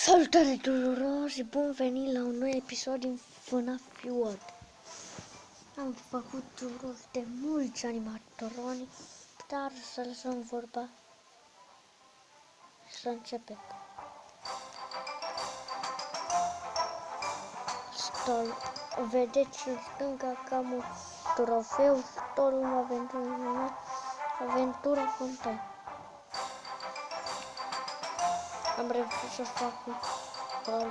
Salutare tuturor și bun venit la un nou episod din FNAF World. Am făcut rost de mulți animatroni, dar să lăsăm vorba și să începem. Stol. Vedeți în stânga că am un trofeu, stolul Aventura Fontaine. Am reușit să fac un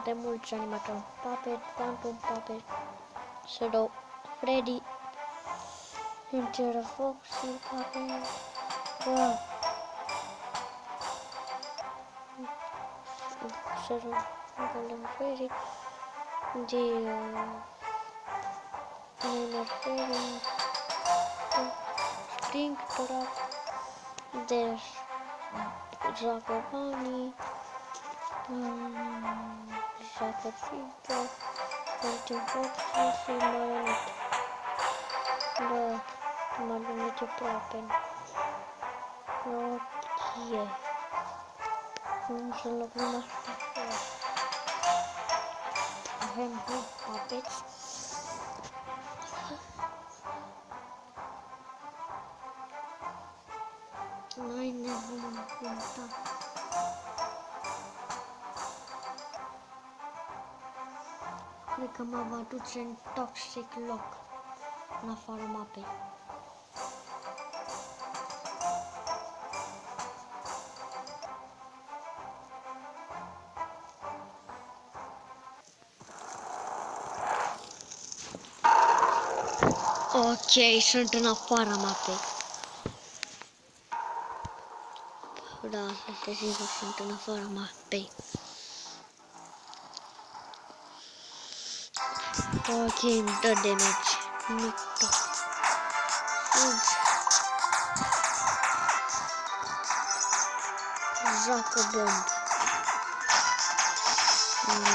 de mulți animatori. Puppet, Phantom Puppet, Shadow, Freddy, Hunter Foxy, Puppet, wow. Shadow, Golden Freddy, Niner Freddy, Spring Trap, Dash, Zagobani, Joacă Fică, Hunter Foxy și Marionete. Da, Marionete Proapen. Ok. Nu să înlocuim asta. Avem două papeți. Noi ne vom înfrunta. Cred că mă va duce în Toxic Lock, în afara mapei. Ok, sunt în afara mapei. Da, să sigur, sunt în afara mapei. Ok, îmi dă damage. Mică. Joacă bomb.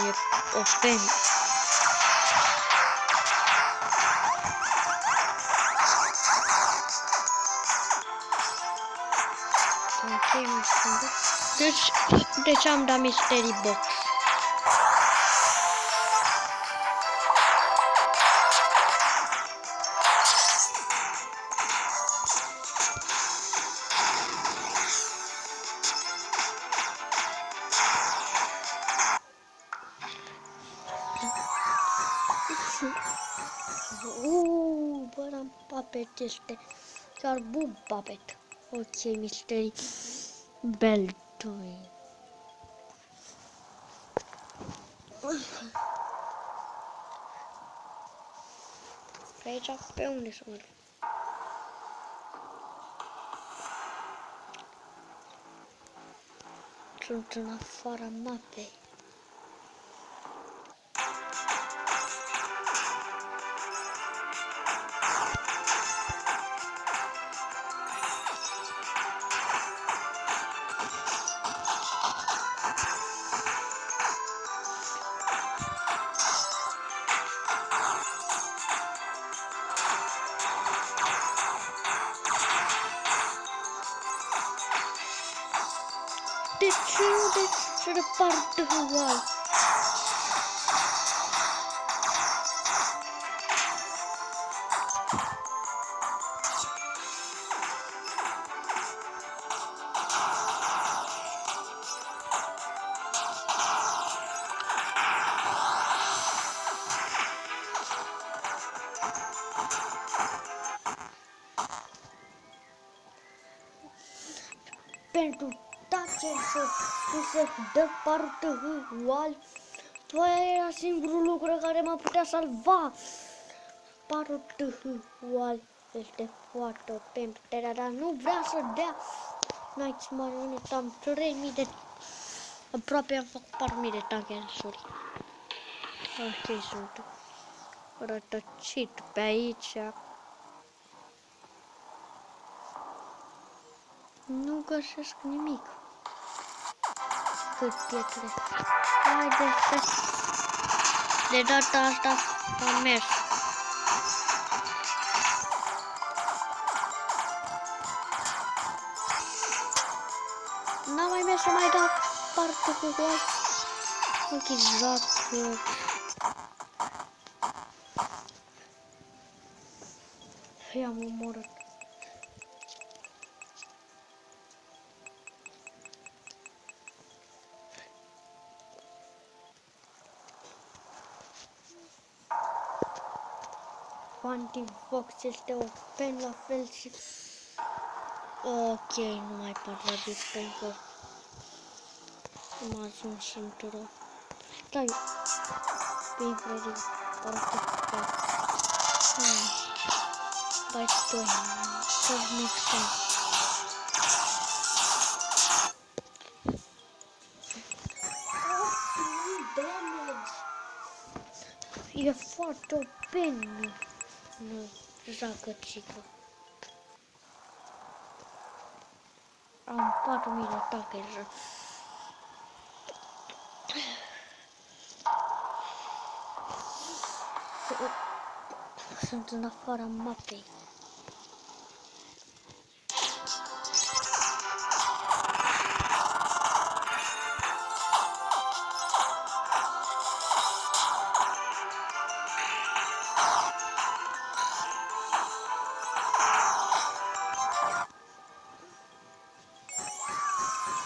E open. Ok, mă schimbă. Deci am dat Mystery Box. Bă, am Puppet este chiar bun Puppet. Ok, Mystery Bell 2. Pe aici, pe unde să merg? Sunt în afara mapei. De ce repart igual? Pentru tace să se dă parte igual, era singurul lucru care m-a putea salva. Parte igual este foarte OP, dar nu vrea să dea. Night Marionette, am 3000 de... Aproape am făcut 4000 de tankensuri. Ok, sunt rătăcit pe aici. Nu găsesc nimic. Cât pietre. Haide să... De data asta am mers. N-am mai mers să mai dau parte cu gol. Exact. I-am omorât. Hunting Fox este open, la fel și... Ok, nu mai pot vorbi pentru că am ajuns într-o... Stai! Incredibil, foarte fac. Bai stoi, să-ți mixăm. E foarte open, nu joacă ciclu. Am 4000 de ataque deja. Sunt în afara mapei.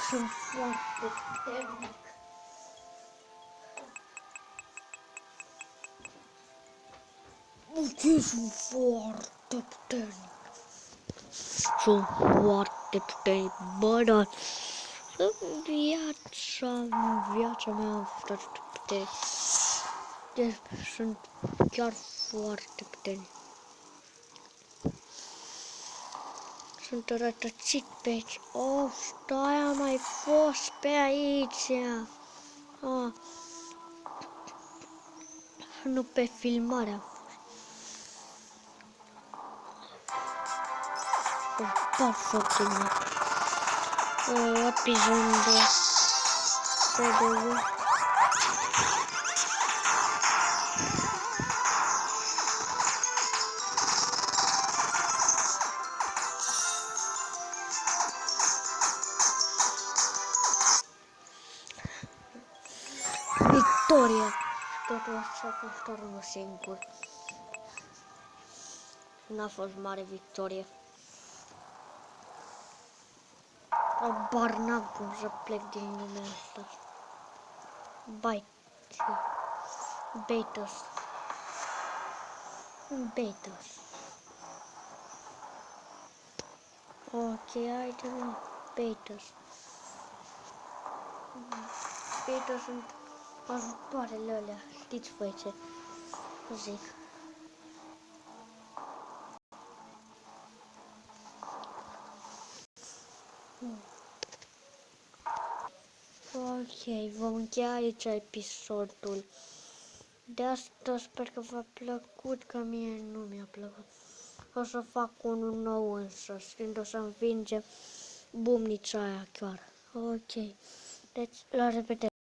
Sunt foarte puternic. Ok, sunt foarte puternic. Sunt foarte puternic, bă, dar în viața mea am fost atât de puternic. Deci sunt chiar foarte puternic. Sunt rătățit pe aici. Oh, stai, am mai fost pe aici. Ah. Nu pe filmare am fost. Par foarte bine. Episodul de victorie. Totul așa a fost doar unul singur. N-a fost mare victorie. Abar n-am cum să plec din lumea asta. Baitos. Ok, haide mă, Baitos. Baitos sunt ajutoarele alea, știți voi ce zic. Ok, vom încheia aici episodul de astăzi. Sper că v-a plăcut, că mie nu mi-a plăcut. O să fac unul nou însă, când o să învingem bumnița aia chiar. Ok, deci la revedere.